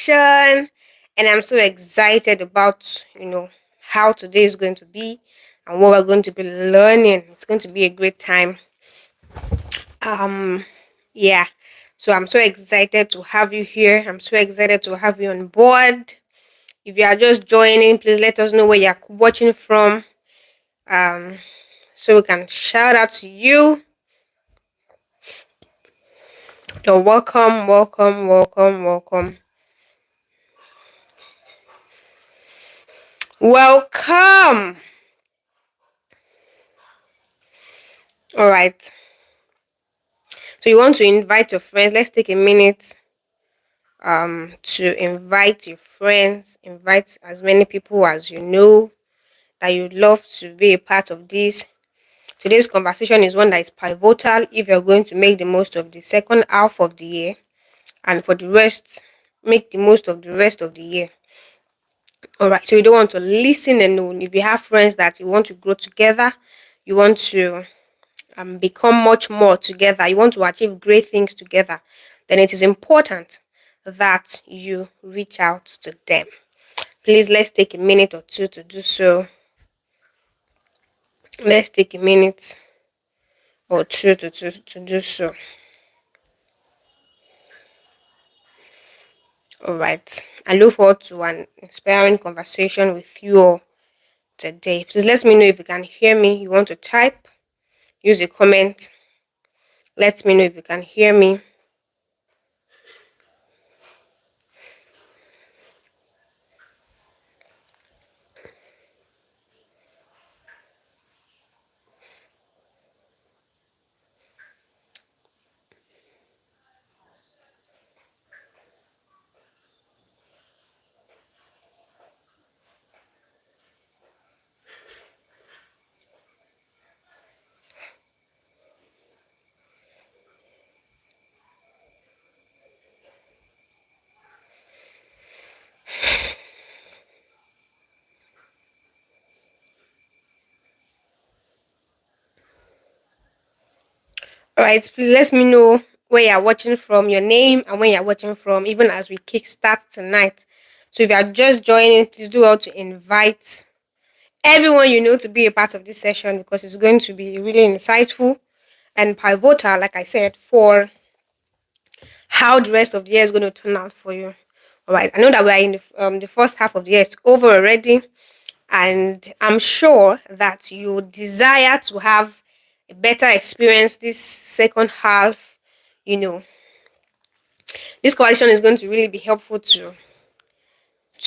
session, and I'm so excited about how today is going to be and what we're going to be learning. It's going to be a great time. Um, yeah. So I'm so excited to have you here. I'm so excited to have you on board. If you are just joining, please let us know where you're watching from. Um, so we can shout out to you. You're welcome, welcome, welcome, welcome. Welcome. All right. So you want to invite your friends. Let's take a minute to invite your friends, invite as many people as you know that you'd love to be a part of this. Today's conversation is one that is pivotal if you're going to make the most of the second half of the year, and for the rest, make the most of the rest of the year. All right. So you don't want to listen alone. If you have friends that you want to grow together, you want to become much more together, you want to achieve great things together, then it is important that you reach out to them. Please, let's take a minute or two to do so. Let's take a minute or two to do so. All right. I look forward to an inspiring conversation with you all today. Please let me know if you can hear me. You want to type, use a comment. Let me know if you can hear me. All right, please let me know where you're watching from, your name, and where you're watching from, even as we kickstart tonight. So if you are just joining, please do well to invite everyone you know to be a part of this session because it's going to be really insightful and pivotal, like I said, for how the rest of the year is going to turn out for you. All right, I know that we're in the first half of the year, it's over already, and I'm sure that you desire to have a better experience this second half. You know, this coalition is going to really be helpful to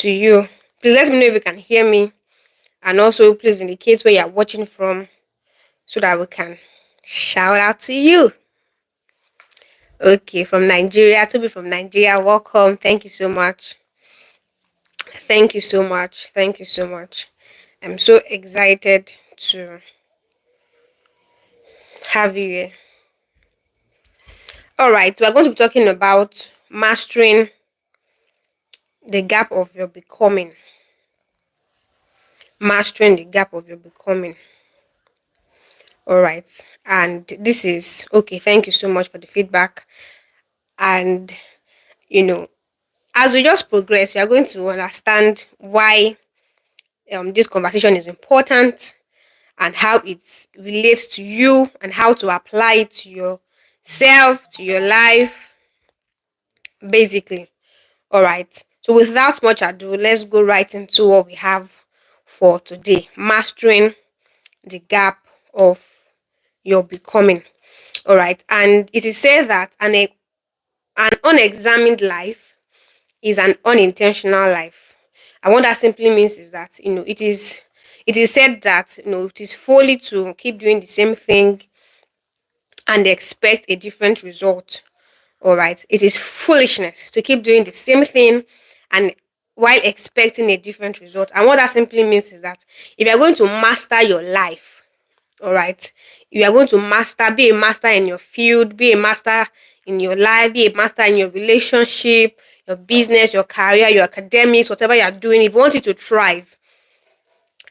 you. Please let me know if you can hear me, and also please indicate where you're watching from so that we can shout out to you. Okay, from Nigeria, to be from Nigeria, welcome. Thank you so much. Thank you so much. Thank you so much. I'm so excited to have you here. All right, we're going to be talking about mastering the gap of your becoming. Mastering the gap of your becoming. All right, and this is okay. Thank you so much for the feedback. And you know, as we just progress, we are going to understand why this conversation is important and how it relates to you and how to apply it to yourself, to your life, basically. All right. So without much ado, let's go right into what we have for today. Mastering the gap of your becoming. All right. And it is said that an unexamined life is an unintentional life. And what that simply means is that, it is said that, it is folly to keep doing the same thing and expect a different result. All right. It is foolishness to keep doing the same thing and while expecting a different result. And what that simply means is that if you're going to master your life, all right, you are going to be a master in your field, be a master in your life, be a master in your relationship, your business, your career, your academics, whatever you're doing. If you want it to thrive,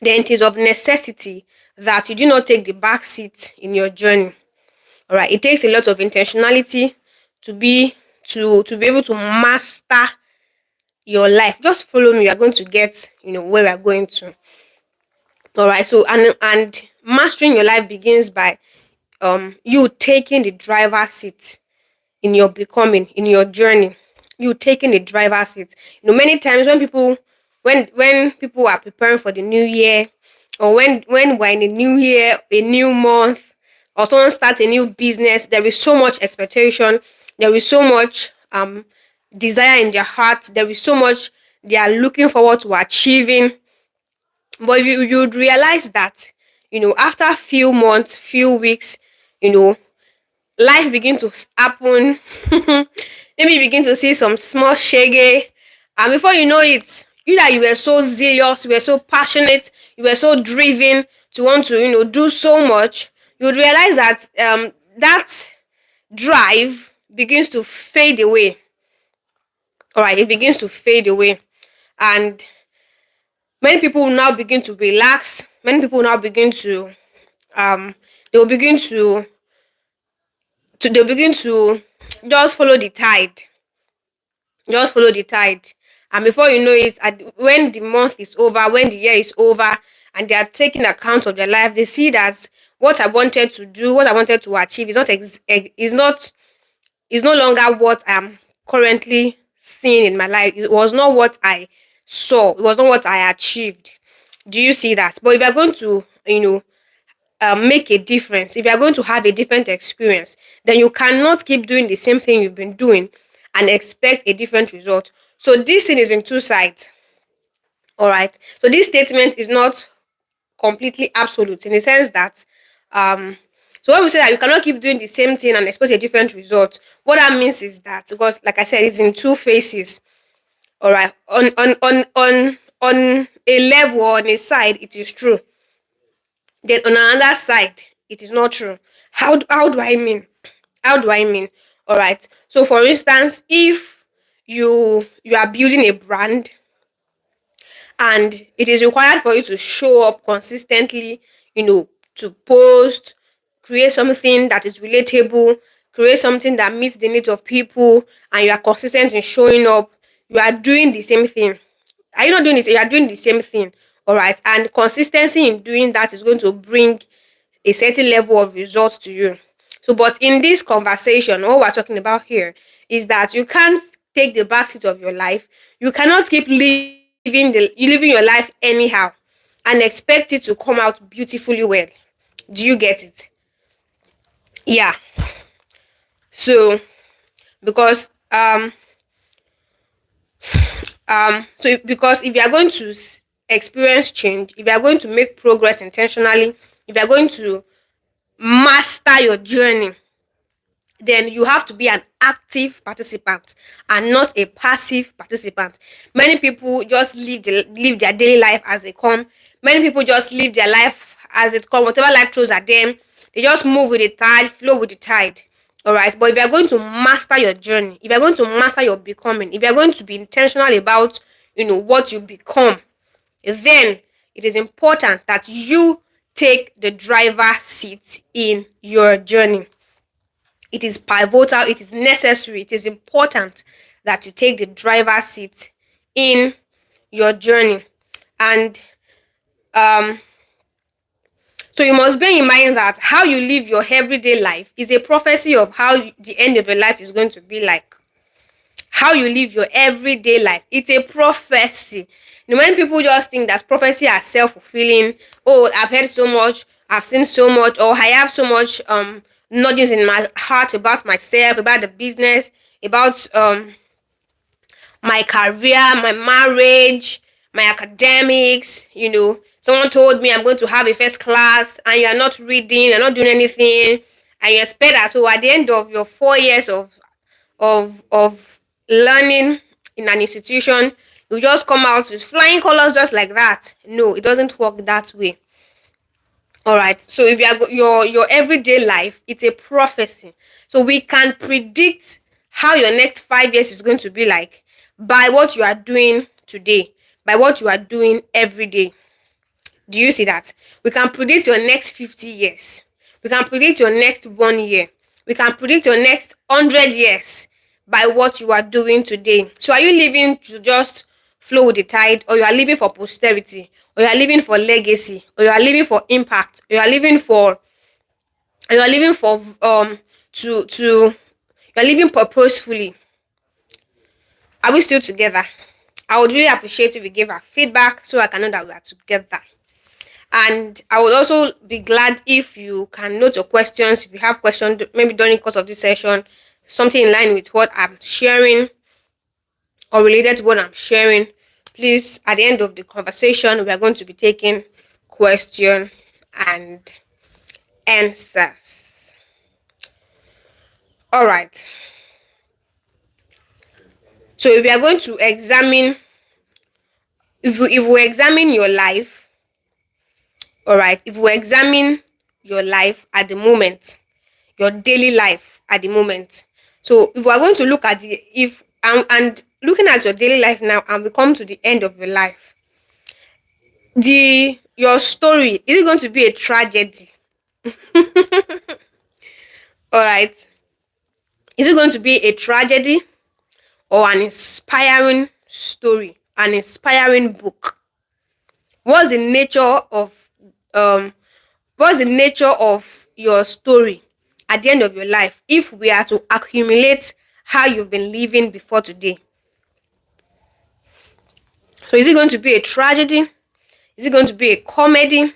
then it is of necessity that you do not take the back seat in your journey. All right, it takes a lot of intentionality to be to be able to master your life. Just follow me. You are going to get, where we are going to. All right. So and mastering your life begins by you taking the driver's seat in your becoming, in your journey. You taking the driver's seat. Many times when people are preparing for the new year, or when we're in a new year, a new month, or someone starts a new business, there is so much expectation, there is so much desire in their heart, there is so much they are looking forward to achieving. But you'd realize that, after a few months, few weeks, you know, life begin to happen. Maybe you begin to see some small shege, and before you know it, you were so zealous, you were so passionate, you were so driven to want to, do so much. You would realize that that drive begins to fade away. All right, it begins to fade away, and many people will now begin to relax. Many people will now begin to they will begin to they'll begin to just follow the tide. Just follow the tide. And before you know it, when the month is over, when the year is over, and they are taking account of their life, they see that what I wanted to do, what I wanted to achieve is no longer what I'm currently seeing in my life. It was not what I saw. It was not what I achieved. Do you see that? But if you're going to, make a difference, if you're going to have a different experience, then you cannot keep doing the same thing you've been doing and expect a different result. So this thing is in two sides. All right. So this statement is not completely absolute in the sense that um so when we say that you cannot keep doing the same thing and expect a different result, what that means is that, because like I said, it's in two phases. All right. On a level, or on a side, it is true. Then on another side, it is not true. How do I mean? How do I mean? All right. So for instance, if you are building a brand, and it is required for you to show up consistently, to post, create something that is relatable, create something that meets the needs of people, and you are consistent in showing up, you are doing the same thing. Are you not doing this? You are doing the same thing. All right. And consistency in doing that is going to bring a certain level of results to you. So, but in this conversation, all we're talking about here is that you can't take the backseat of your life. You cannot keep living your life anyhow and expect it to come out beautifully well. Do you get it? Yeah. So, because because if you are going to experience change, if you are going to make progress intentionally, if you are going to master your journey, then you have to be an active participant and not a passive participant. Many people just live their daily life as they come. Many people just live their life as it comes. Whatever life throws at them, they just move with the tide, flow with the tide. All right. But if you're going to master your journey, if you're going to master your becoming, if you're going to be intentional about, what you become, then it is important that you take the driver seat in your journey. It is pivotal, it is necessary, it is important that you take the driver's seat in your journey. And so you must bear in mind that how you live your everyday life is a prophecy of how the end of your life is going to be like. How you live your everyday life, it's a prophecy. When people just think that prophecy are self-fulfilling, oh, I've heard so much, I've seen so much, or I have so much nudges in my heart about myself, about the business, about my career, my marriage, my academics, someone told me I'm going to have a first class, and you're not reading, you're not doing anything, and you expect that, so at the end of your 4 years of learning in an institution, you just come out with flying colors just like that. No, it doesn't work that way. All right. So if you are your everyday life, it's a prophecy. So we can predict how your next 5 years is going to be like by what you are doing today, by what you are doing every day. Do you see that? We can predict your next 50 years. We can predict your next 1 year. We can predict your next 100 years by what you are doing today. So are you living to just flow with the tide, or you are living for posterity, or you are living for legacy, or you are living for impact, or you are living for to you are living purposefully? Are we still together? I would really appreciate if you give our feedback so I can know that we are together. And I would also be glad if you can note your questions. If you have questions, maybe during the course of this session, something in line with what I'm sharing or related to what I'm sharing, please, at the end of the conversation, we are going to be taking question and answers. All right. So if we are going to examine, if we examine your life, all right, if we examine your life at the moment, your daily life at the moment. So if we are going to look at the if and looking at your daily life now, and we come to the end of your life, the your story, is it going to be a tragedy? All right, is it going to be a tragedy or an inspiring story, an inspiring book? What's the nature of um what's the nature of your story at the end of your life if we are to accumulate how you've been living before today? So is it going to be a tragedy? Is it going to be a comedy?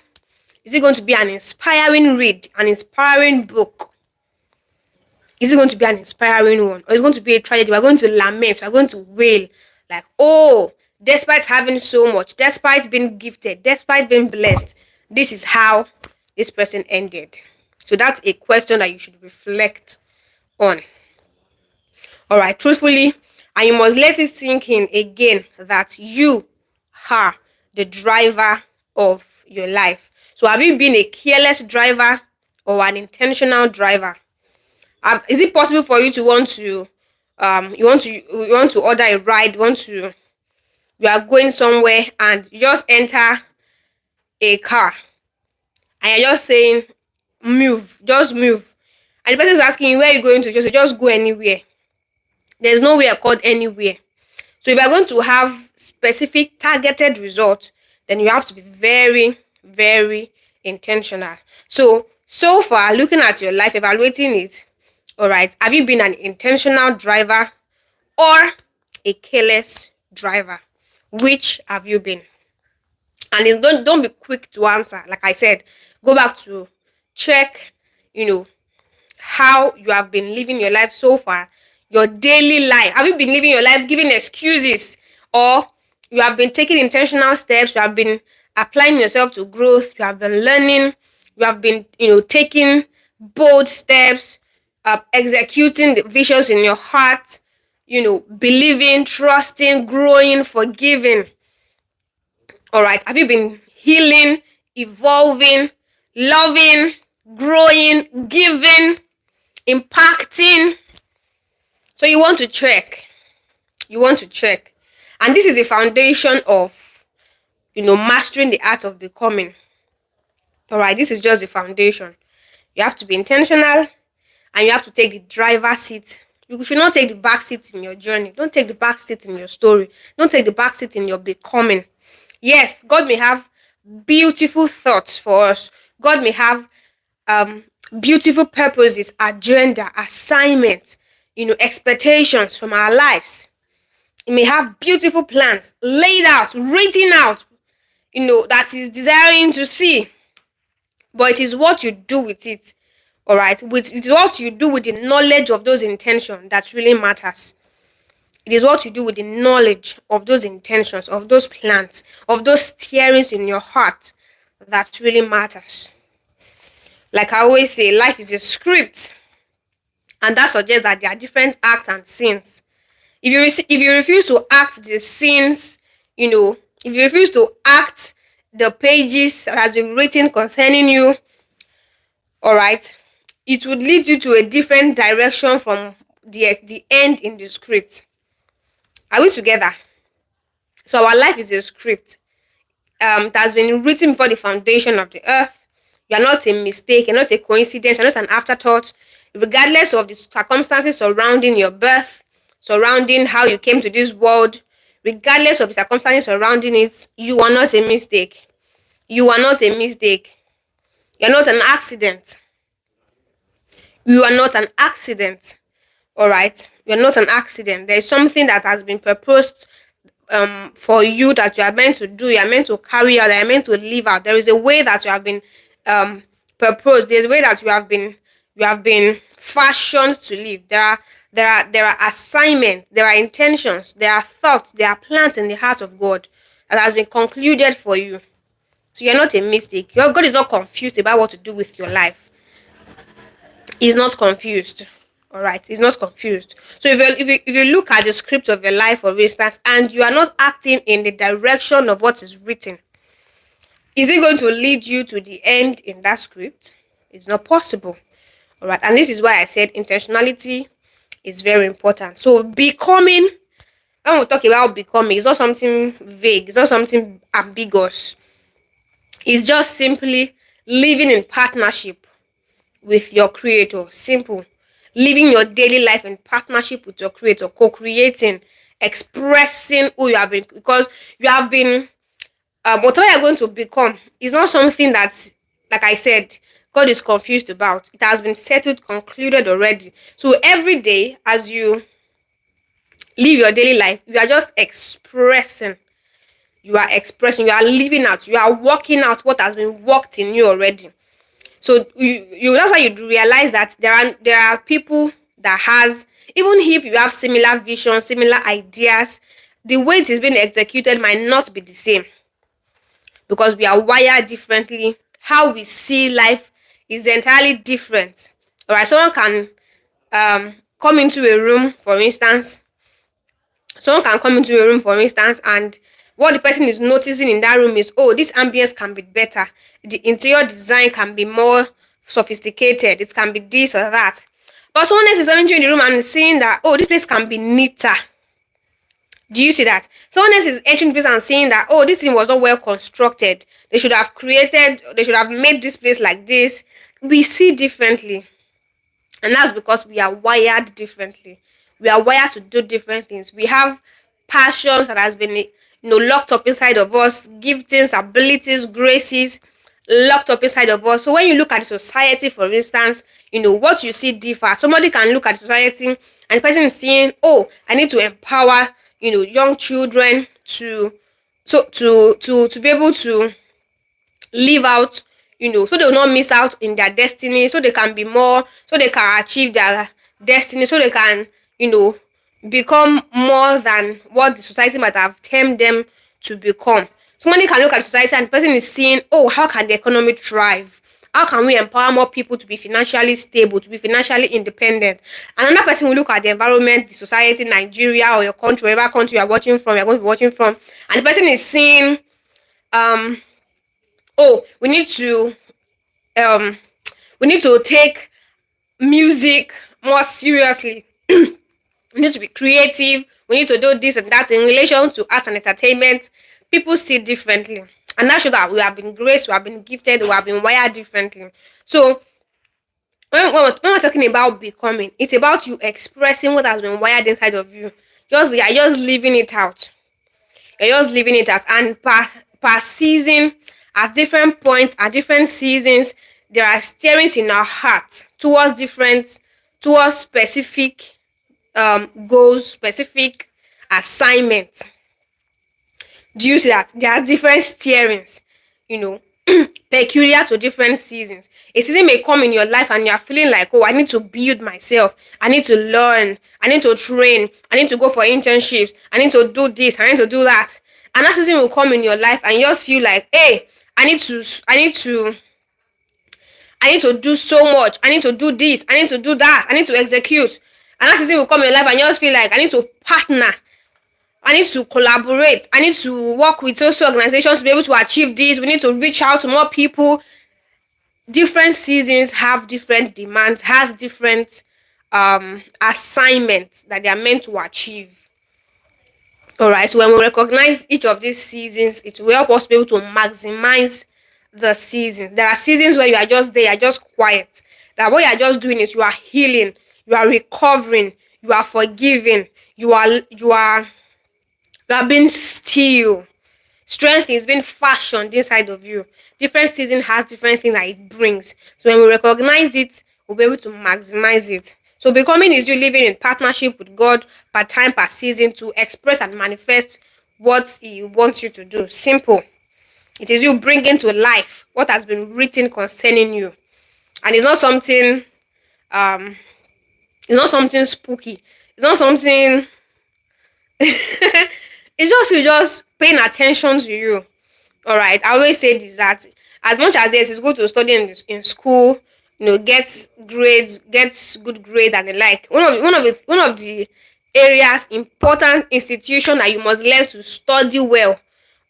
Is it going to be an inspiring read, an inspiring book? Is it going to be an inspiring one? Or is it going to be a tragedy? We're going to lament, we're going to wail, like, oh, despite having so much, despite being gifted, despite being blessed, this is how this person ended. So that's a question that you should reflect on. All right, truthfully, and you must let it sink in again that you are the driver of your life. So have you been a careless driver or an intentional driver? Is it possible for you to want to you want to order a ride, you are going somewhere and you just enter a car and you're just saying move, just move. And the person is asking you where you going to, just go anywhere. There's nowhere called anywhere. So if you're going to have specific targeted results, then you have to be very, very intentional. So far, looking at your life, evaluating it, all right, have you been an intentional driver or a careless driver? Which have you been? And don't be quick to answer. Like I said, go back to check, you know, how you have been living your life so far, your daily life. Have you been living your life giving excuses, or you have been taking intentional steps? You have been applying yourself to growth. You have been learning. You have been, taking bold steps, executing the visions in your heart. Believing, trusting, growing, forgiving. All right. Have you been healing, evolving, loving, growing, giving, impacting? So you want to check. And this is a foundation of, mastering the art of becoming. All right. This is just the foundation. You have to be intentional and you have to take the driver's seat. You should not take the back seat in your journey. Don't take the back seat in your story. Don't take the back seat in your becoming. Yes, God may have beautiful thoughts for us. God may have beautiful purposes, agenda, assignments, expectations from our lives. He may have beautiful plans laid out, written out, that He's desiring to see. But it is what you do with it, all right? It is what you do with the knowledge of those intentions that really matters. It is what you do with the knowledge of those intentions, of those plans, of those steerings in your heart that really matters. Like I always say, life is a script, and that suggests that there are different acts and scenes. If you refuse to act the scenes, if you refuse to act the pages that has been written concerning you, all right, it would lead you to a different direction from the end in the script. Are we together? So our life is a script that has been written before the foundation of the earth. You are not a mistake, you're not a coincidence, you're not an afterthought. Regardless of the circumstances surrounding your birth, surrounding how you came to this world, regardless of the circumstances surrounding it, you are not a mistake. You are not a mistake. You're not an accident. You are not an accident. All right, you're not an accident. There is something that has been proposed for you that you are meant to do. You are meant to carry out. You are meant to live out. There is a way that you have been um proposed. There's a way that you have been fashioned to live. There are assignments. There are intentions. There are thoughts. There are plans in the heart of God that has been concluded for you. So you're not a mistake. Your God is not confused about what to do with your life. He's not confused. All right, he's not confused. So if you look at the script of your life, for instance, and you are not acting in the direction of what is written, is it going to lead you to the end in that script? It's not possible. All right, and this is why I said intentionality is very important. So becoming, when we talk about becoming, it's not something vague. It's not something ambiguous. It's just simply living in partnership with your creator. Simple. Living your daily life in partnership with your creator, co-creating, expressing who you have been, because you have been whatever you're going to become is not something that, like I said, God is confused about. It has been settled, concluded already. So every day as you live your daily life, you are just expressing. You are expressing, you are living out, you are working out what has been worked in you already. So you that's why you realize that there are people that has, even if you have similar vision, similar ideas, the way it is being executed might not be the same, because we are wired differently. How we see life is entirely different. All right, someone can come into a room, for instance. Someone can come into a room, for instance, and what the person is noticing in that room is, oh, this ambience can be better. The interior design can be more sophisticated. It can be this or that. But someone else is entering the room and seeing that, oh, this place can be neater. Do you see that? Someone else is entering the place and saying that, oh, this thing was not well constructed. They should have made this place like this. We see differently. And that's because we are wired differently. We are wired to do different things. We have passions that has been locked up inside of us, giftings, abilities, graces locked up inside of us. So when you look at the society, for instance, what you see differ. Somebody can look at the society and the person is seeing, oh, I need to empower young children to be able to live out, so they will not miss out in their destiny, so they can be more, so they can achieve their destiny, so they can, become more than what the society might have termed them to become. Somebody can look at society and the person is seeing, oh, how can the economy thrive? How can we empower more people to be financially stable, to be financially independent? Another person will look at the environment, the society, Nigeria or your country, wherever country you are watching from, you're going to be watching from, and the person is seeing, oh, um we need to take music more seriously. We need to be creative. We need to do this and that in relation to art and entertainment. People see differently. And that shows that we have been graced, we have been gifted, we have been wired differently. So when we're talking about becoming, it's about you expressing what has been wired inside of you. You're just living it out. You're just living it out. And per season, at different points, at different seasons, there are steerings in our heart towards specific goals, specific assignments. Do you see that? There are different steerings, you know, peculiar to different seasons. A season may come in your life and you're feeling like, oh, I need to build myself. I need to learn. I need to train. I need to go for internships. I need to do this. I need to do that. And that season will come in your life and you just feel like, hey, I need to do so much. I need to do this. I need to do that. I need to execute. And that season will come in your life and you just feel like I need to partner. I need to collaborate. I need to work with social organizations to be able to achieve this. We need to reach out to more people. Different seasons have different demands, has different assignments that they are meant to achieve. Alright, so when we recognize each of these seasons, it will help us be able to maximize the season. There are seasons where you are just there, you are just quiet. That what you are just doing is you are healing, you are recovering, you are forgiving, you are being still. Strength is being fashioned inside of you. Different season has different things that it brings. So when we recognize it, we'll be able to maximize it. So becoming is you living in partnership with God per time per season to express and manifest what He wants you to do. Simple. It is you bringing to life what has been written concerning you, and um, it's not something spooky. It's not something. It's just you just paying attention to you. All right, I always say this, that as much as yes, it's good to study in school, get grades, get good grades and the like. One of the areas, important institution that you must learn to study well.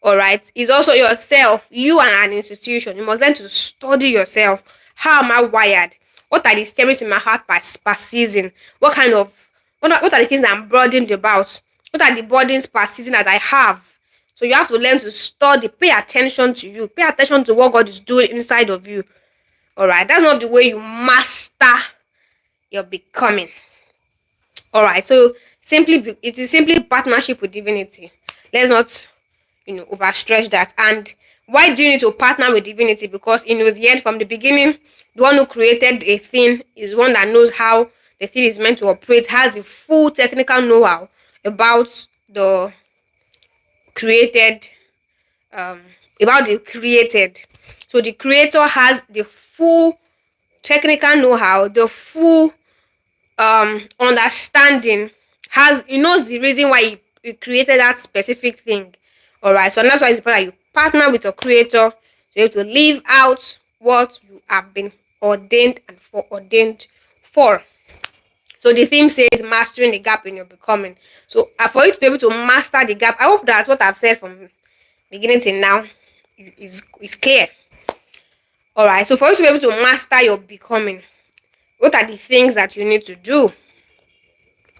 All right, is also yourself. You and an institution, you must learn to study yourself. How am I wired? What are the stories in my heart per season? What are the things I'm burdened about? What are the burdens per season that I have? So you have to learn to study, pay attention to you, pay attention to what God is doing inside of you. All right, that's not the way you master your becoming. All right, so it is simply partnership with divinity. Let's not, overstretch that. And why do you need to partner with divinity? Because he knows the end from the beginning. The one who created a thing is one that knows how the thing is meant to operate, has the full technical know-how about the created um about the created. So the creator has the full technical know-how, the full understanding, has he knows the reason why he created that specific thing. All right, so that's why it's important that you partner with your creator to be able to live out what you have been ordained and foreordained for. So the theme says mastering the gap in your becoming. So for you to be able to master the gap, I hope that what I've said from beginning till now is clear. All right, so for you to be able to master your becoming, what are the things that you need to do?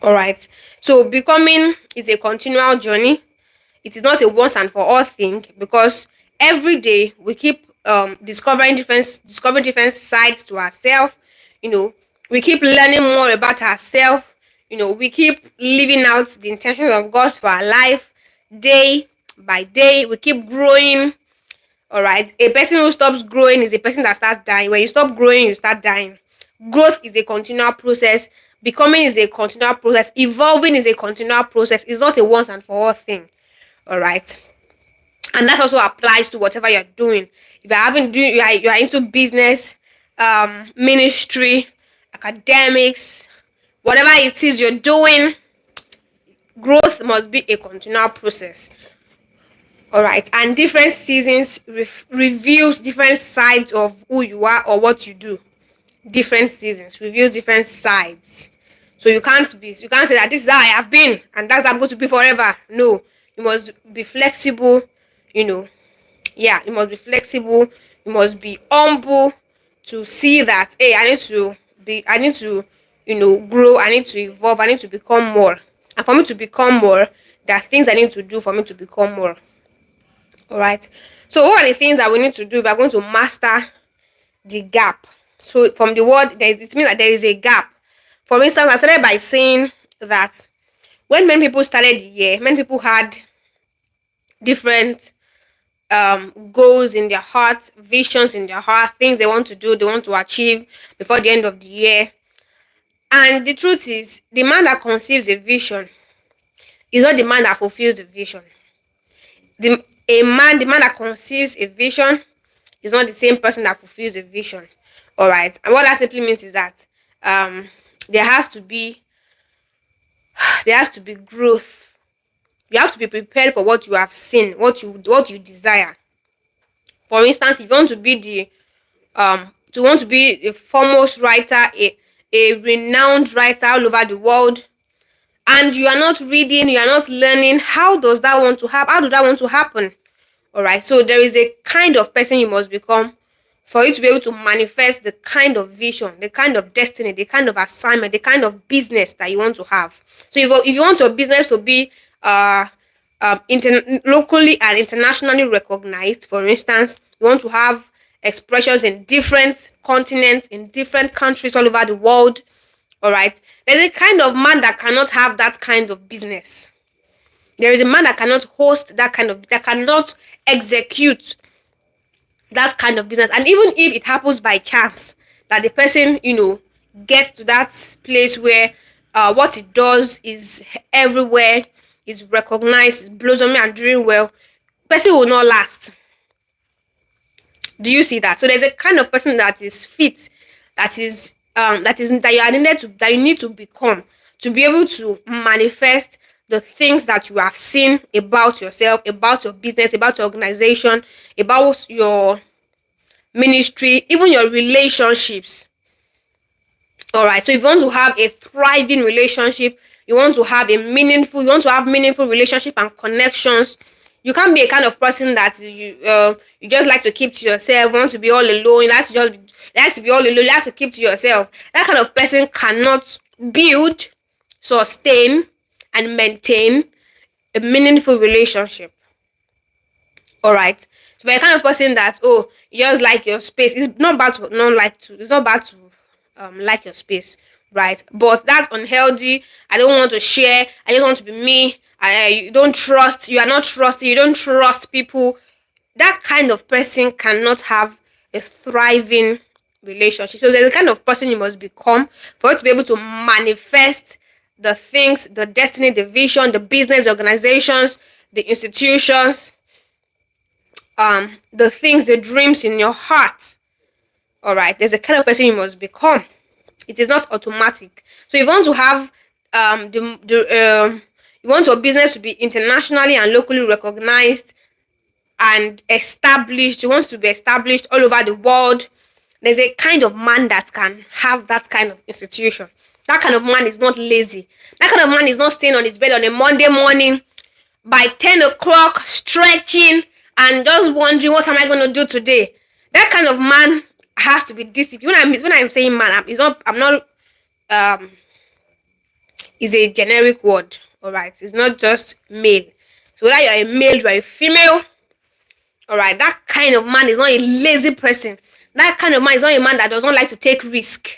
All right, so becoming is a continual journey. It is not a once and for all thing, because every day we keep discovering different sides to ourselves. You know, we keep learning more about ourselves. We keep living out the intentions of God for our life day by day. We keep growing. All right, a person who stops growing is a person that starts dying. When you stop growing, you start dying. Growth is a continual process. Becoming is a continual process. Evolving is a continual process. It's not a once and for all thing. All right, and that also applies to whatever you're doing. If you're having do you are into business, ministry, academics, whatever it is you're doing, growth must be a continual process. All right, and different seasons reveals different sides of who you are or what you do. Different seasons reveals different sides. So you can't say that this is how I have been and that's how I'm going to be forever. No, you must be flexible. You know, yeah, you must be flexible. You must be humble to see that, hey, I need to, grow. I need to evolve. I need to become more. And for me to become more, there are things I need to do for me to become more. All right. So what are the things that we need to do if we're going to master the gap? So from the word, it means that there is a gap. For instance, I started by saying that when many people started the year, many people had different goals in their heart, visions in their heart, things they want to do, they want to achieve before the end of the year. And the truth is, the man that conceives a vision is not the man that fulfills the vision. The man that conceives a vision is not the same person that fulfills a vision. All right, and what that simply means is that um, there has to be there has to be growth. You have to be prepared for what you have seen, what you desire. For instance, if you want to be a foremost writer, a renowned writer all over the world, and you are not reading, you are not learning, how does that want to happen? How does that want to happen? All right, so there is a kind of person you must become for you to be able to manifest the kind of vision, the kind of destiny, the kind of assignment, the kind of business that you want to have. So if you want your business to be locally and internationally recognized, for instance, you want to have expressions in different continents, in different countries all over the world. All right. There's a kind of man that cannot have that kind of business. There is a man that cannot host that cannot execute that kind of business. And even if it happens by chance that the person, gets to that place where what it does is everywhere, is recognized, is blossoming and doing well, person will not last. Do you see that? So there's a kind of person that is fit, that you are needed to that you need to become to be able to manifest the things that you have seen about yourself, about your business, about your organization, about your ministry, even your relationships. All right. So if you want to have a thriving relationship, you want to have meaningful relationship and connections. You can't be a kind of person that you just like to keep to yourself, want to be all alone, you like to be all alone, you like to keep to yourself. That kind of person cannot build, sustain, and maintain a meaningful relationship. All right. So for a kind of person that you just like your space, it's not bad to not like to. It's not bad to like your space, right? But that's unhealthy. I don't want to share. I just want to be me. You don't trust. You are not trusting. You don't trust people. That kind of person cannot have a thriving relationship. So there's the kind of person you must become for you to be able to manifest the things, the destiny, the vision, the business, the organizations, the institutions, the things, the dreams in your heart. All right, there's a kind of person you must become. It is not automatic. So you want to have you want your business to be internationally and locally recognized and established. You want to be established all over the world. There's a kind of man that can have that kind of institution. That kind of man is not lazy. That kind of man is not staying on his bed on a Monday morning by 10 o'clock stretching and just wondering what am I going to do today. That kind of man has to be disciplined. When I'm saying man, I'm not is a generic word. All right, it's not just male. So whether you're a male, you're a female. All right, that kind of man is not a lazy person. That kind of man is not a man that does not like to take risk.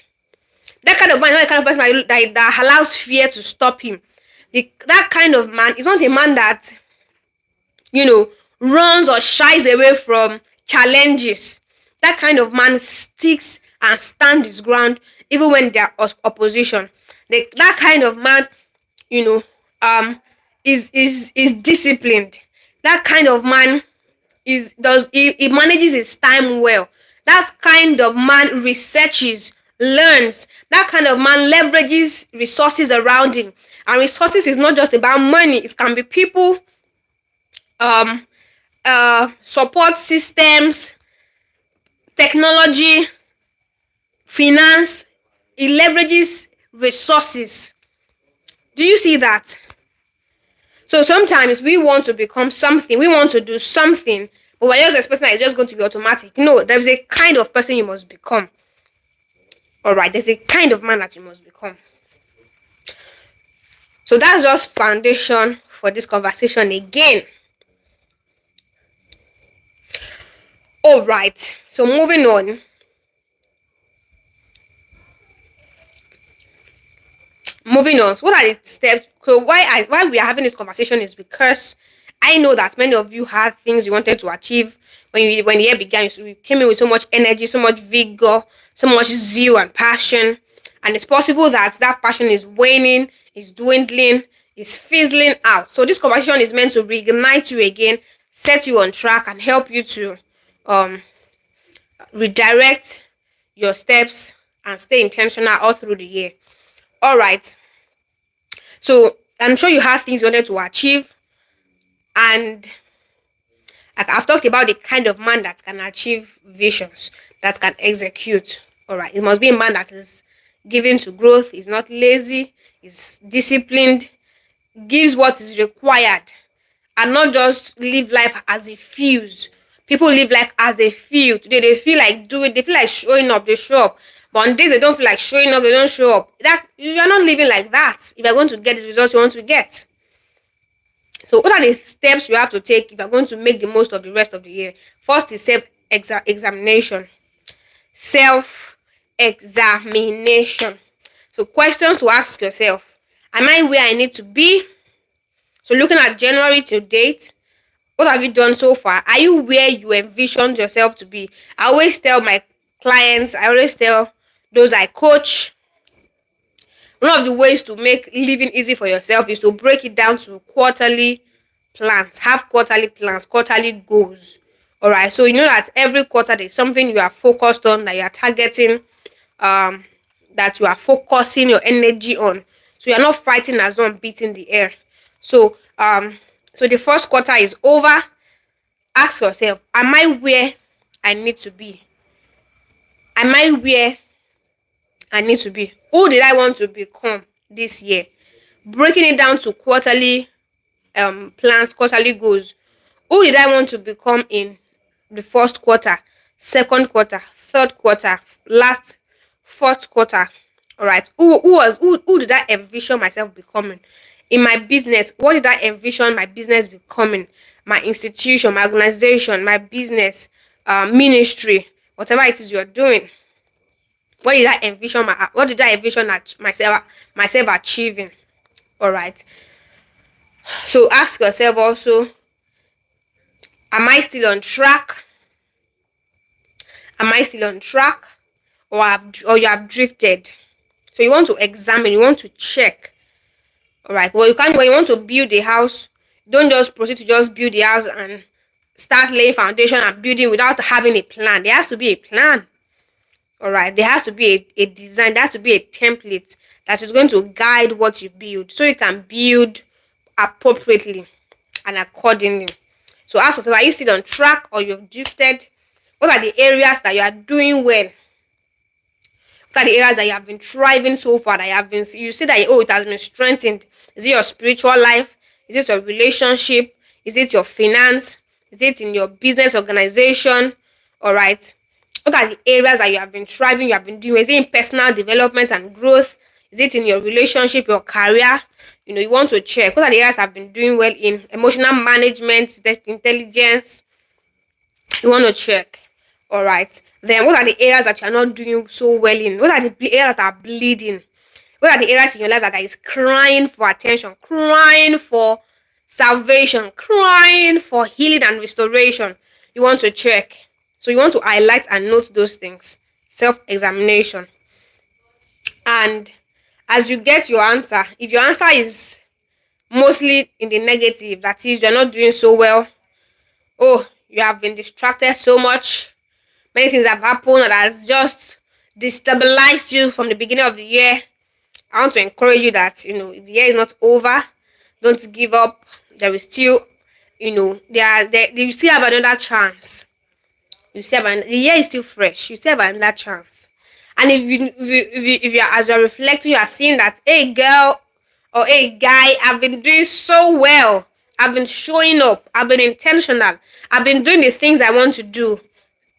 That kind of man is not the kind of person that allows fear to stop him. That kind of man is not a man that runs or shies away from challenges. That kind of man sticks and stands his ground even when there are opposition. That kind of man, is disciplined. That kind of man he manages his time well. That kind of man researches, learns. That kind of man leverages resources around him. And resources is not just about money. It can be people, support systems, technology, finance. It leverages resources. Do you see that? So sometimes we want to become something, we want to do something, but we're just expecting that it's just going to be automatic. No, there's a kind of person you must become. All right, there's a kind of man that you must become. So that's just foundation for this conversation again. All right, so moving on. So what are the steps? So why we are having this conversation is because I know that many of you had things you wanted to achieve when the year began. You came in with so much energy, so much vigor, so much zeal and passion, and it's possible that passion is waning, is dwindling, is fizzling out. So this conversation is meant to reignite you again, set you on track, and help you to redirect your steps and stay intentional all through the year. All right. So I'm sure you have things you wanted to achieve, and I've talked about the kind of man that can achieve visions, that can execute. All right. It must be a man that is given to growth, is not lazy, is disciplined, gives what is required, and not just live life as he feels. People live life as they feel. Today they feel like showing up, they show up. But on days they don't feel like showing up, they don't show up. That you're not living like that if you're going to get the results you want to get. So what are the steps you have to take if you're going to make the most of the rest of the year? First is self-examination. Self-examination. So questions to ask yourself: am I where I need to be? So looking at January to date, what have you done so far? Are you where you envisioned yourself to be? I always tell my clients, I always tell those I coach, one of the ways to make living easy for yourself is to break it down to quarterly plans. Have quarterly plans, quarterly goals. All right. So you know that every quarter there's something you are focused on, that you are targeting, um, that you are focusing your energy on. So you're not fighting as one beating the air. So so the first quarter is over. Ask yourself, am I where I need to be? Am I where I need to be? Who did I want to become this year? Breaking it down to quarterly plans, quarterly goals. Who did I want to become in the first quarter, second quarter, third quarter, last fourth quarter? All right. Who did I envision myself becoming? In my business, what did I envision my business becoming? My institution, my organization, my business, ministry, whatever it is you're doing. What did I envision myself achieving? All right. So ask yourself also, am I still on track? Am I still on track, or you have drifted? So you want to examine, you want to check. All right. Well, you can't when you want to build a house, don't just proceed to just build the house and start laying foundation and building without having a plan. There has to be a plan. All right. There has to be a design. There has to be a template that is going to guide what you build, so you can build appropriately and accordingly. So ask yourself, are you still on track or you've drifted? What are the areas that you are doing well? What are the areas that you have been thriving so far, that you see that, oh, it has been strengthened? Is it your spiritual life? Is it your relationship? Is it your finance? Is it in your business organization? All right. What are the areas that you have been thriving, you have been doing? Is it in personal development and growth? Is it in your relationship, your career? You want to check what are the areas I've been doing well in. Emotional management, intelligence. You want to check. All right. Then what are the areas that you're not doing so well in? What are the areas that are bleeding? What are the areas in your life that is crying for attention, crying for salvation, crying for healing and restoration? You want to check. So you want to highlight and note those things. Self-examination. And as you get your answer, if your answer is mostly in the negative, that is, you're not doing so well, oh, you have been distracted so much, many things have happened that has just destabilized you from the beginning of the year, I want to encourage you that the year is not over. Don't give up. There is still, you still have another chance. The year is still fresh. You still have another chance. And if you are, as you are reflecting, you are seeing that, hey girl or hey guy, I've been doing so well. I've been showing up. I've been intentional. I've been doing the things I want to do.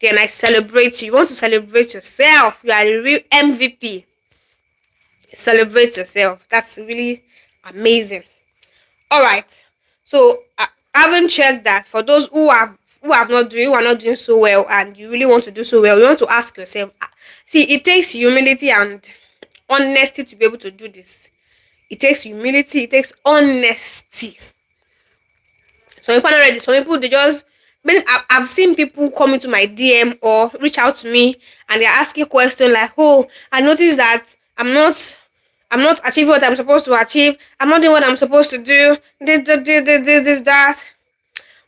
Then I celebrate you. You want to celebrate yourself. You are the real MVP. Celebrate yourself. That's really amazing. All right. So having checked that, for those who are not doing so well, and you really want to do so well, you want to ask yourself. See, it takes humility and honesty to be able to do this. It takes humility. It takes honesty. So if I'm not ready, some people they just. I've seen people come into my DM or reach out to me and they're asking questions like, "Oh, I noticed that I'm not achieving what I'm supposed to achieve. I'm not doing what I'm supposed to do. This, that."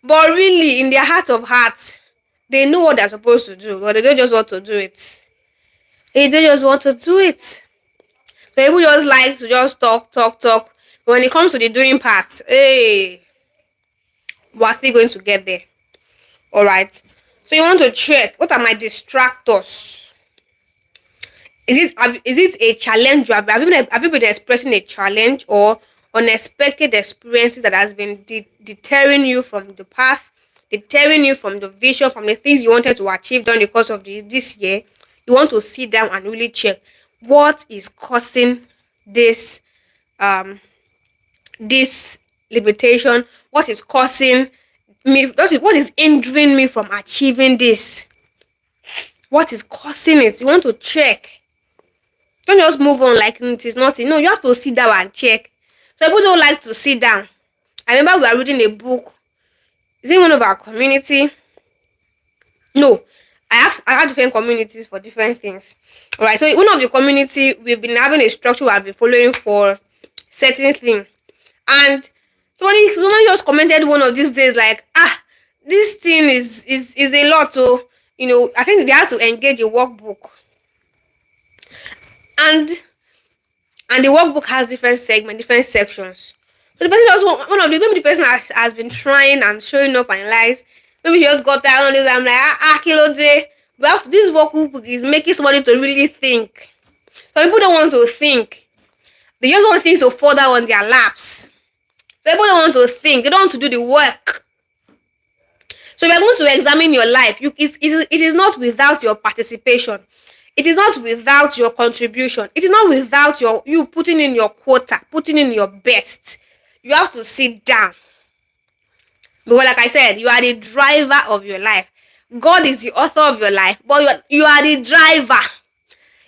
But really, in their heart of hearts, they know what they're supposed to do, but they don't just want to do it. They just want to do it. So people just like to just talk, talk, talk. But when it comes to the doing part, hey, we're still going to get there. All right. So you want to check, what are my distractors? Is it a challenge? Have you been expressing a challenge or unexpected experiences that has been deterring you from the path, deterring you from the vision, from the things you wanted to achieve during the course of this year? You want to sit down and really check what is causing this this limitation, what is causing me, what is hindering me from achieving this, what is causing it. You want to check. Don't just move on like it is nothing. No, you have to sit down and check. So people don't like to sit down. I remember we were reading a book. Is it one of our community? No, I have different communities for different things. All right. So in one of the community, we've been having a structure we have been following for certain thing, and somebody just commented one of these days like, this thing is a lot. So I think they have to engage a workbook, and the workbook has different segments, different sections. So the person just one of the maybe the person has been trying and showing up and lies. Maybe she just got that on this. I'm like, kilo day. But this workbook is making somebody to really think. Some people don't want to think. They just want things to fall down on their laps. Some people don't want to think. They don't want to do the work. So we are going to examine your life. It is not without your participation. It is not without your contribution. It is not without you putting in your quota, putting in your best. You have to sit down. Because like I said, you are the driver of your life. God is the author of your life, but you are the driver.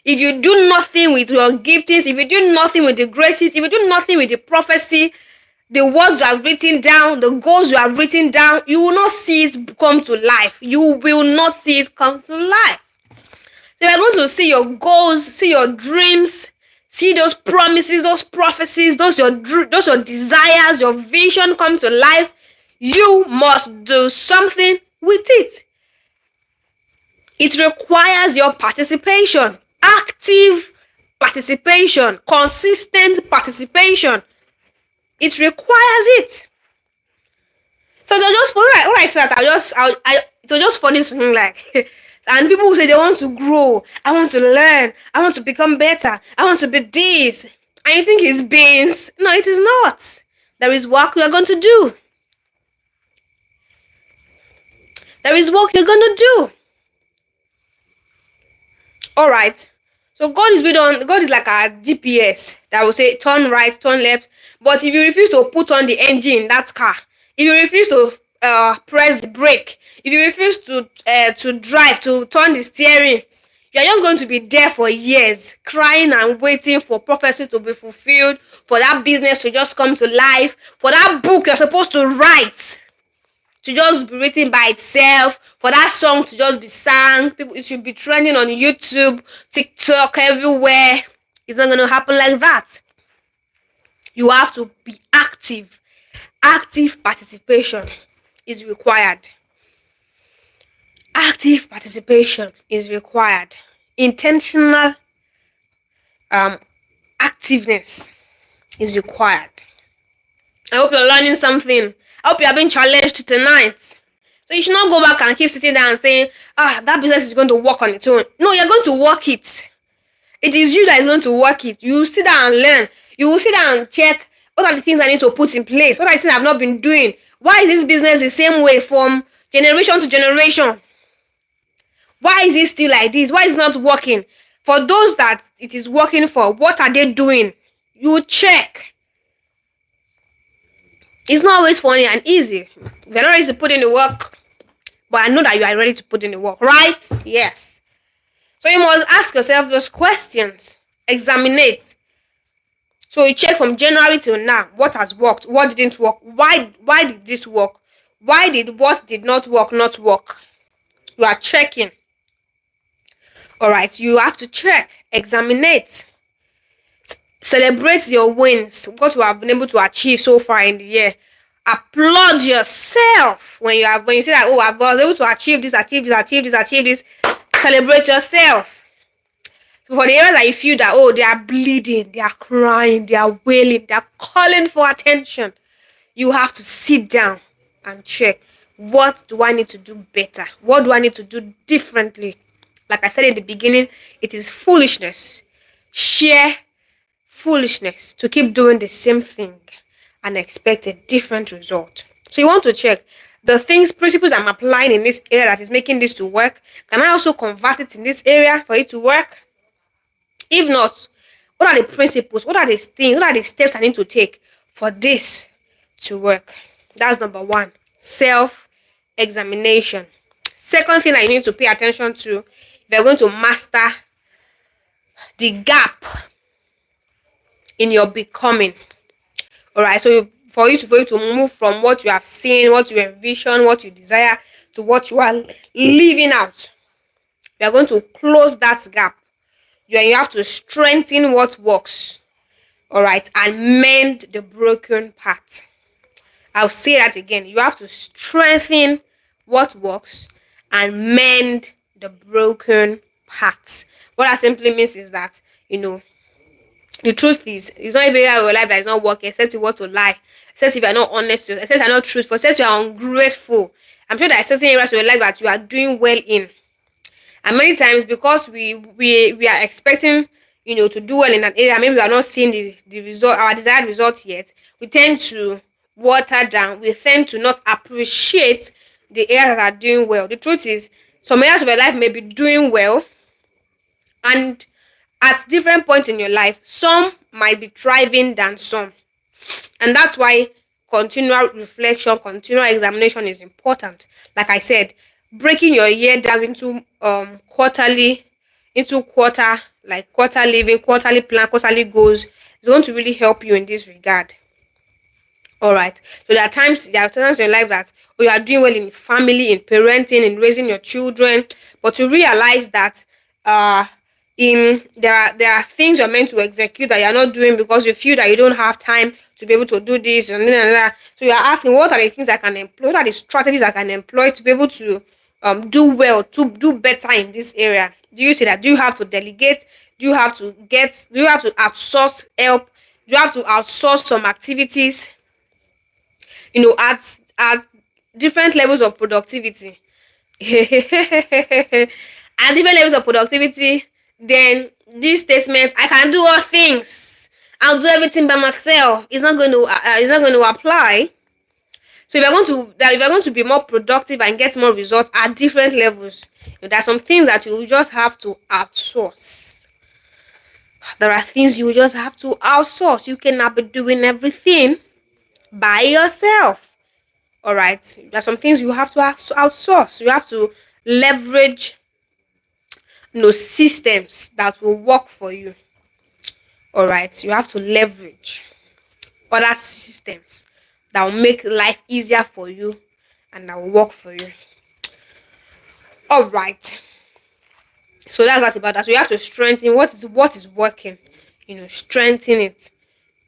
If you do nothing with your giftings, if you do nothing with the graces, if you do nothing with the prophecy, the words you have written down, the goals you have written down, you will not see it come to life. You will not see it come to life. So you are going to see your goals, see your dreams, see those promises, those prophecies, those your desires, your vision come to life. You must do something with it. It requires your participation, active participation, consistent participation. It requires it. So they're just when I said that it was just funny to me, like, and people will say they want to grow, I want to learn, I want to become better, I want to be this, and you think it's beans. No, it is not. There is work you are going to do. There is work you're going to do. All right. So God is like a GPS that will say turn right, turn left. But if you refuse to put on the engine in that car, if you refuse to press the brake, if you refuse to drive, to turn the steering, you're just going to be there for years, crying and waiting for prophecy to be fulfilled, for that business to just come to life, for that book you're supposed to write to just be written by itself, for that song to just be sung. It should be trending on YouTube, TikTok, everywhere. It's not going to happen like that. You have to be active. Active participation is required. Active participation is required. Intentional activeness is required. I hope you're learning something. I hope you are being challenged tonight. So you should not go back and keep sitting there and saying, that business is going to work on its own. No, you're going to work it. It is you that is going to work it. You will sit down and learn. You will sit down and check what are the things I need to put in place. What are the things I've not been doing? Why is this business the same way from generation to generation? Why is it still like this? Why is it not working? For those that it is working for, what are they doing? You check. It's not always funny and easy. You're not ready to put in the work, but I know that you are ready to put in the work, right? Yes. So you must ask yourself those questions. Examinate. So you check from January till now. What has worked? What didn't work? Why did this work? Why did what did not work not work? You are checking. Alright, you have to check. Examinate. Celebrate your wins, what you have been able to achieve so far in the year. Applaud yourself when you say that, I was able to achieve this. Celebrate yourself. So for the areas that you feel that they are bleeding, they are crying, they are wailing, they are calling for attention, you have to sit down and check, what do I need to do better? What do I need to do differently? Like I said in the beginning, it is foolishness. Sheer foolishness to keep doing the same thing and expect a different result. So you want to check the principles I'm applying in this area that is making this to work. Can I also convert it in this area for it to work? If not, what are the principles? What are the things? What are the steps I need to take for this to work? That's number one. Self-examination. Second thing I need to pay attention to, if you're going to master the gap in your becoming. All right. So for you to move from what you have seen, what you envision, what you desire, to what you are living out, you are going to close that gap. You have to strengthen what works. All right, and mend the broken part. I'll say that again. You have to strengthen what works and mend the broken parts. What that simply means is that, you know, the truth is, it's not even your life that is not working, except you want to lie, except if you're not honest, except you're not truthful, except you're ungrateful. I'm sure there are certain areas of your life that you are doing well in. And many times, because we are expecting, to do well in an area, maybe we are not seeing the result, our desired result yet, we tend to water down, we tend to not appreciate the areas that are doing well. The truth is, some areas of your life may be doing well, and at different points in your life, some might be thriving than some. And that's why continual reflection, continual examination is important. Like I said, breaking your year down into quarterly, into quarter, like quarter living, quarterly plan, quarterly goals, is going to really help you in this regard. All right. So there are times in your life that, you are doing well in family, in parenting, in raising your children, but you realize that uh in there are things you're meant to execute that you're not doing because you feel that you don't have time to be able to do this and that. So you're asking, what are the things I can employ? What are the strategies I can employ to be able to do well, to do better in this area? Do you see that? Do you have to delegate? Do you have to outsource help? Do you have to outsource some activities, at different levels of productivity? At different levels of productivity, then this statement, I can do all things, I'll do everything by myself, is not going to apply. So if you're going to be more productive and get more results at different levels, there are some things that you just have to outsource. There are things you just have to outsource. You cannot be doing everything by yourself. All right, there are some things you have to outsource. You have to leverage, systems that will work for you. All right, you have to leverage other systems that will make life easier for you and that will work for you. All right, so that's that about that. So you have to strengthen what is working. Strengthen it.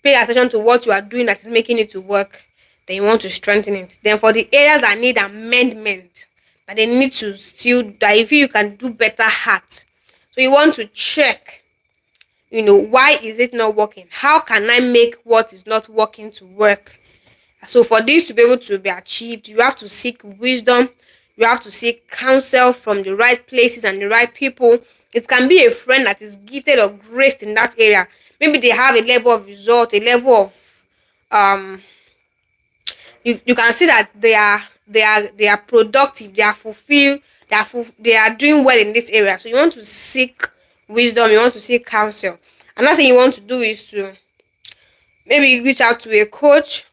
Pay attention to what you are doing that is making it to work. Then you want to strengthen it. Then for the areas that need amendment, that they need to still, that if you can do better at, so you want to check, why is it not working? How can I make what is not working to work? So for this to be able to be achieved, you have to seek wisdom. You have to seek counsel from the right places and the right people. It can be a friend that is gifted or graced in that area. Maybe they have a level of result, a level of um you can see that they are productive, they are fulfilled, they are doing well in this area. So you want to seek wisdom, you want to seek counsel. Another thing you want to do is to maybe reach out to a coach.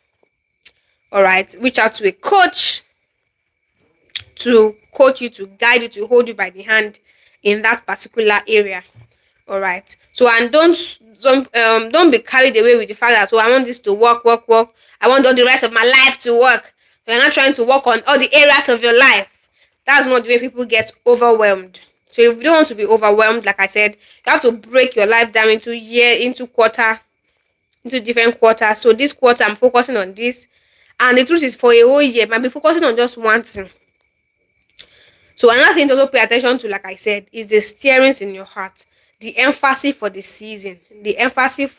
All right, reach out to a coach to coach you, to guide you, to hold you by the hand in that particular area. All right. So, and don't be carried away with the fact that, I want this to work, work, work. I want all the rest of my life to work. So you're not trying to work on all the areas of your life. That's not the way people get overwhelmed. So if you don't want to be overwhelmed, like I said, you have to break your life down into year, into quarter, into different quarters. So this quarter I'm focusing on this. And the truth is, for a whole year, I might be focusing on just one thing. So another thing to also pay attention to, like I said, is the steerings in your heart, the emphasis for the season, the emphasis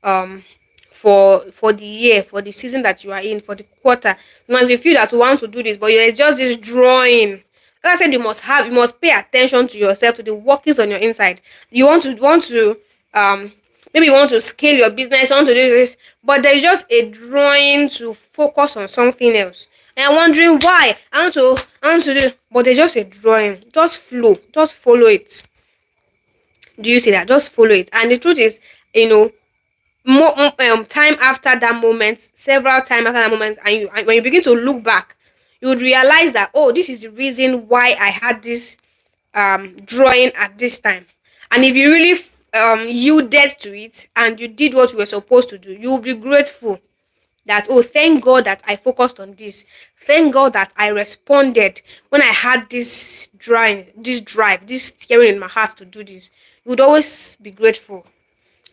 um for the year, for the season that you are in, for the quarter. Once you feel that you want to do this, but there's just this drawing. Like I said, you must pay attention to yourself, to the workings on your inside. You want to maybe you want to scale your business, you want to do this, but there's just a drawing to focus on something else. And I'm wondering why. I want to do, but there's just a drawing. Just flow, just follow it. Do you see that? Just follow it. And the truth is, you know, time after that moment, several times after that moment, and when you begin to look back, you would realize that, oh, this is the reason why I had this drawing at this time. And if you really yielded to it and you did what you were supposed to do, you will be grateful that, oh, thank God that I focused on this. Thank God that I responded when I had this tearing in my heart to do this. You would always be grateful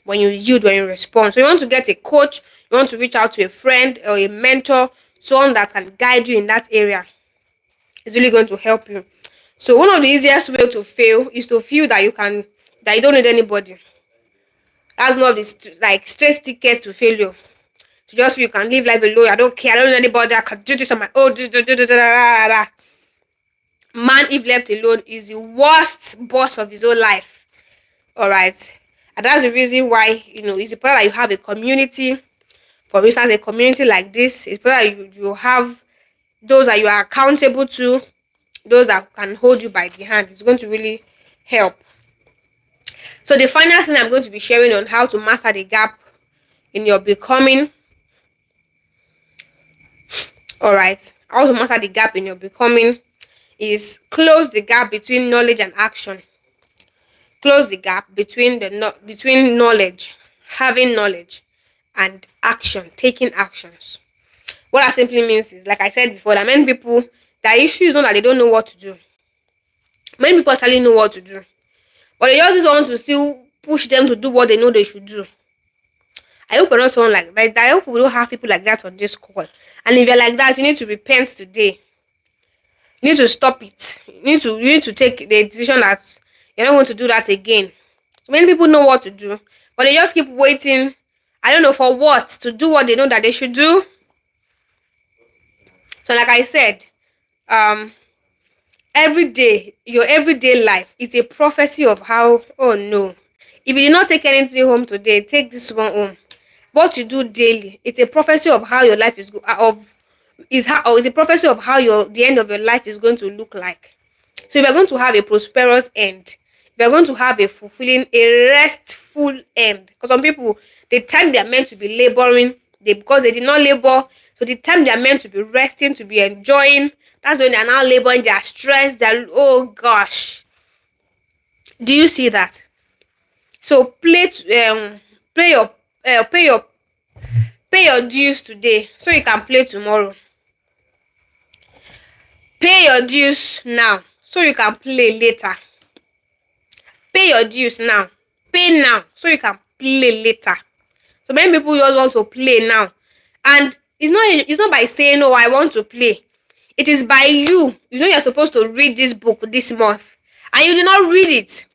when you yield, when you respond. So you want to get a coach, you want to reach out to a friend or a mentor, someone that can guide you in that area. It's really going to help you. So one of the easiest way to fail is to feel that you don't need anybody. That's one of the straight tickets to failure. To just feel you can live life alone. I don't care. I don't need anybody. I can do this on my own. Man, if left alone, is the worst boss of his own life. All right, and that's the reason why it's important that you have a community. For instance, a community like this, it's important that you have those that you are accountable to, those that can hold you by the hand. It's going to really help. So the final thing I'm going to be sharing on how to master the gap in your becoming. All right, how to master the gap in your becoming is close the gap between knowledge and action. Close the gap between knowledge, having knowledge, and action, taking actions. What that simply means is, like I said before, that many people, their issue is not that they don't know what to do. Many people actually know what to do, but they just want to still push them to do what they know they should do. I hope you're not someone like that. I hope we don't have people like that on this call. And if you're like that, you need to repent today. You need to stop it. You need to take the decision that you're not going to do that again. So many people know what to do, but they just keep waiting. I don't know for what, to do what they know that they should do. So like I said, um, every day, your everyday life, it's a prophecy of how. Oh no, if you did not take anything home today, take this one home. What you do daily, it's a prophecy of how your life is of is how or it's a prophecy of how your the end of your life is going to look like. So if you're going to have a prosperous end, if you're going to have a fulfilling, a restful end, because some people, the time they are meant to be laboring, because they did not labor, so the time they are meant to be resting, to be enjoying, that's when they are now laboring. They are stressed. They're, oh gosh, do you see that? So play your uh, pay your pay your dues today, so you can play tomorrow. Pay your dues now, so you can play later. Pay your dues now. Pay now, so you can play later. So many people just want to play now, and it's not by saying, "Oh, I want to play." It is by you. You know you're supposed to read this book this month, and you do not read it.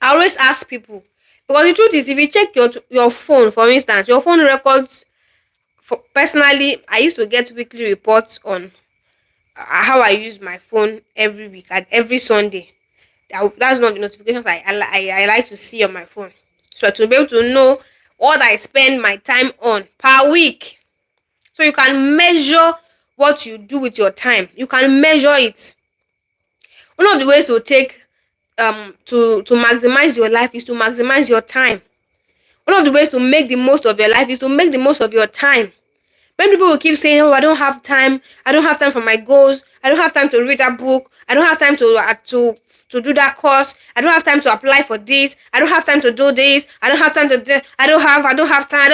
I always ask people, because the truth is, if you check your phone, for instance, your phone records. Personally, I used to get weekly reports on how I use my phone every week and every Sunday. That's one of the notifications I like to see on my phone. So to be able to know what I spend my time on per week. So you can measure what you do with your time. You can measure it. One of the ways to take to maximize your life is to maximize your time. One of the ways to make the most of your life is to make the most of your time. When people will keep saying, "Oh, I don't have time. I don't have time for my goals. I don't have time to read that book. I don't have time to do that course. I don't have time to apply for this. I don't have time to do this. I don't have time to do. I don't have time. I don't have time. I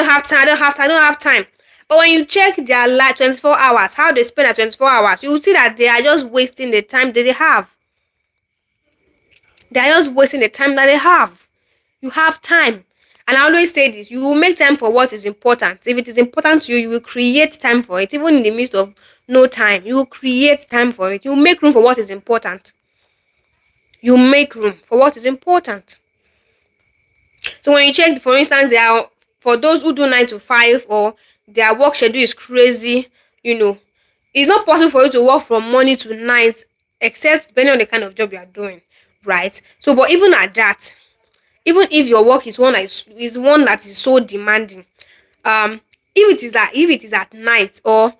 don't have time. I don't have time." But when you check their life 24 hours, how they spend their 24 hours, you will see that they are just wasting the time that they have. They are just wasting the time that they have. You have time. And I always say this, you will make time for what is important. If it is important to you, you will create time for it. Even in the midst of no time, you will create time for it. You will make room for what is important. You make room for what is important. So when you check, for instance, there are, for those who do 9 to 5 or their work schedule is crazy, it's not possible for you to work from morning to night, except depending on the kind of job you are doing, right? So, but even at that, even if your work is one that is so demanding, um if it is at night or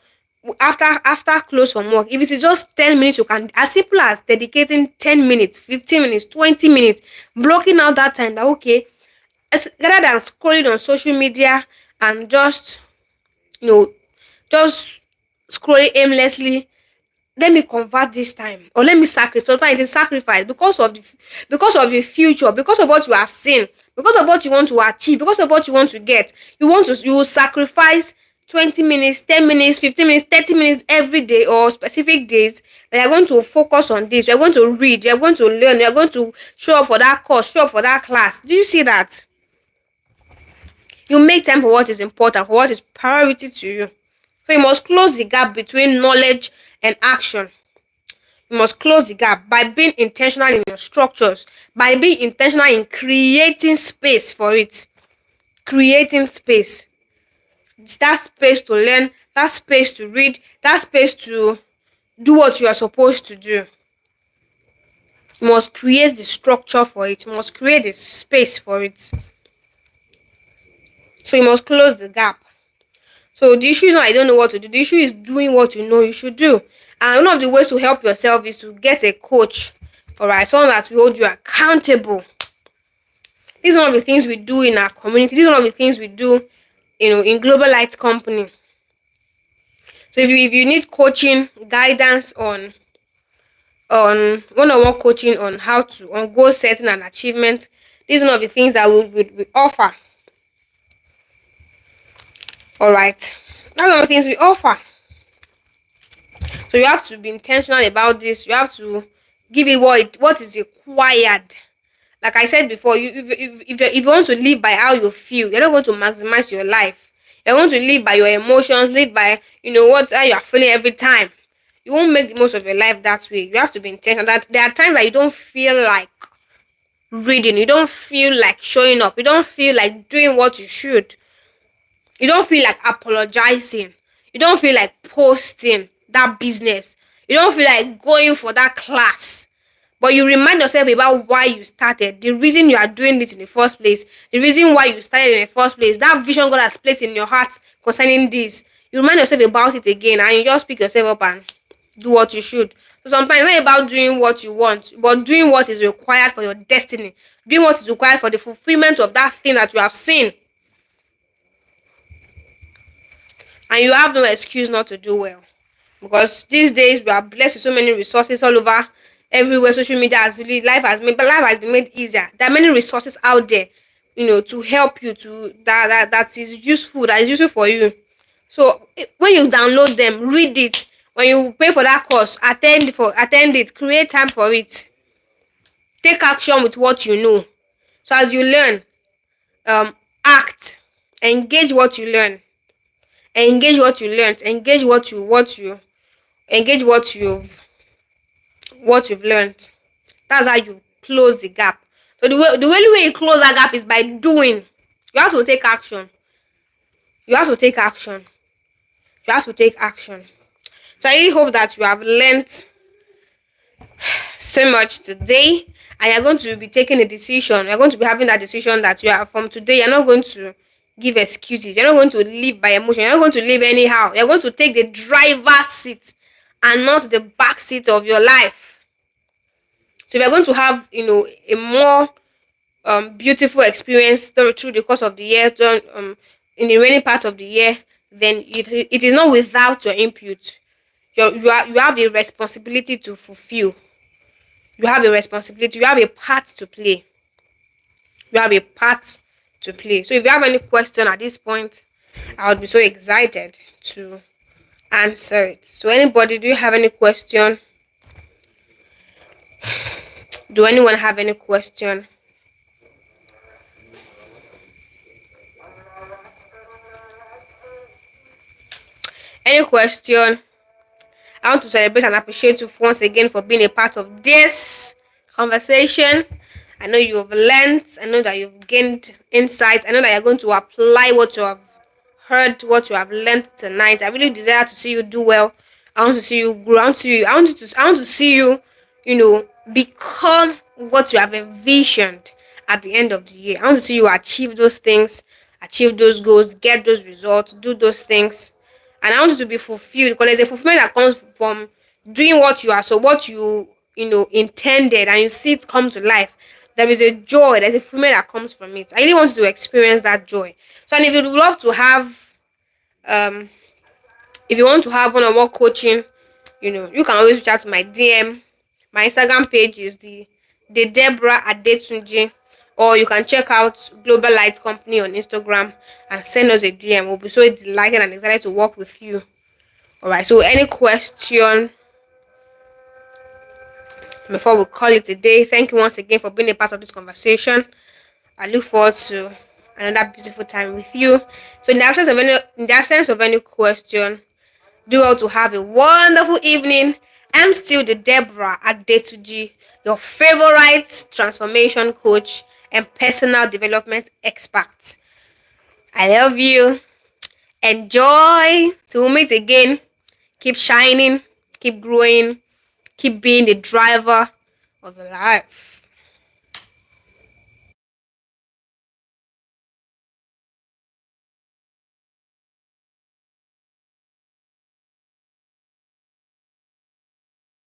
after close from work, if it is just 10 minutes, you can, as simple as dedicating 10 minutes, 15 minutes, 20 minutes, blocking out that time, that okay, rather than scrolling on social media and just you know just scrolling aimlessly, let me convert this time, or let me sacrifice. Sometimes it is sacrifice because of the future, because of what you have seen, because of what you want to achieve, because of what you want to get. You will sacrifice 20 minutes, 10 minutes, 15 minutes, 30 minutes every day, or specific days that you're going to focus on this. You're going to read, you're going to learn, you're going to show up for that course, show up for that class. Do you see that? You make time for what is important, for what is priority to you. So you must close the gap between knowledge and action. You must close the gap by being intentional in your structures, by being intentional in creating space for it. Creating space. It's that space to learn, that space to read, that space to do what you are supposed to do. You must create the structure for it. You must create the space for it. So you must close the gap. So the issue is not I don't know what to do. The issue is doing what you know you should do. And one of the ways to help yourself is to get a coach. Alright, someone that will hold you accountable. This is one of the things we do in our community. This is one of the things we do, in Global Light Company. So if you need coaching, guidance on one-on-one coaching on how to on goal setting and achievement, this is one of the things that we offer. Alright. That's one of the things we offer. So you have to be intentional about this. You have to give it what is required. Like I said before, if you want to live by how you feel, you're not going to maximize your life. You're going to live by your emotions, live by how you are feeling every time. You won't make the most of your life that way. You have to be intentional. That there are times that you don't feel like reading, you don't feel like showing up, you don't feel like doing what you should. You don't feel like apologizing. You don't feel like posting that business. You don't feel like going for that class. But you remind yourself about why you started, the reason you are doing this in the first place, the reason why you started in the first place, that vision God has placed in your heart concerning this. You remind yourself about it again, and you just pick yourself up and do what you should. So sometimes it's not about doing what you want, but doing what is required for your destiny, doing what is required for the fulfillment of that thing that you have seen. And you have no excuse not to do well, because these days we are blessed with so many resources all over everywhere. Social media has really life has been made easier. There are many resources out there, to help you, to that is useful for you. So when you download them, read it. When you pay for that course, attend it, create time for it, take action with what you know. So as you learn, act, engage what you learn, engage what you learned, engage what you've learned. That's how you close the gap. So the only way you close that gap is by doing. You have to take action. You have to take action. You have to take action. So I really hope that you have learned so much today, and you're going to be taking a decision. You're going to be having that decision that you are from today. You're not going to give excuses. You're not going to live by emotion. You're not going to live anyhow. You're going to take the driver's seat and not the back seat of your life. So if you're going to have, a more beautiful experience through the course of the year, in the remaining part of the year, then it is not without your input. You have a responsibility to fulfill. You have a responsibility. You have a part to play. You have a part to play. So if you have any question at this point, I would be so excited to answer it. So anybody, do you have any question? Do anyone have any question? Any question? I want to celebrate and appreciate you once again for being a part of this conversation. I know you've learned. I know that you've gained insights. I know that you're going to apply what you have heard, what you have learned tonight. I really desire to see you do well. I want to see you grow. I want to see you, become what you have envisioned at the end of the year. I want to see you achieve those things, achieve those goals, get those results, do those things. And I want you to be fulfilled, because there's a fulfillment that comes from doing what you intended, and you see it come to life. There is a joy, there's a fulfillment that comes from it. I really want you to experience that joy. So, and if you would love to have, if you want to have one-on-one coaching, You can always reach out to my DM. My Instagram page is the Deborah Adetunji, or you can check out Global Light Company on Instagram and send us a DM. We'll be so delighted and excited to work with you. All right. So, any question before we call it a day? Thank you once again for being a part of this conversation. I look forward to another beautiful time with you. So, in the absence of any question, do well to have a wonderful evening. I'm still the Deborah Adetuji, your favorite transformation coach and personal development expert. I love you. Enjoy. Till we meet again. Keep shining. Keep growing. Keep being the driver of your life.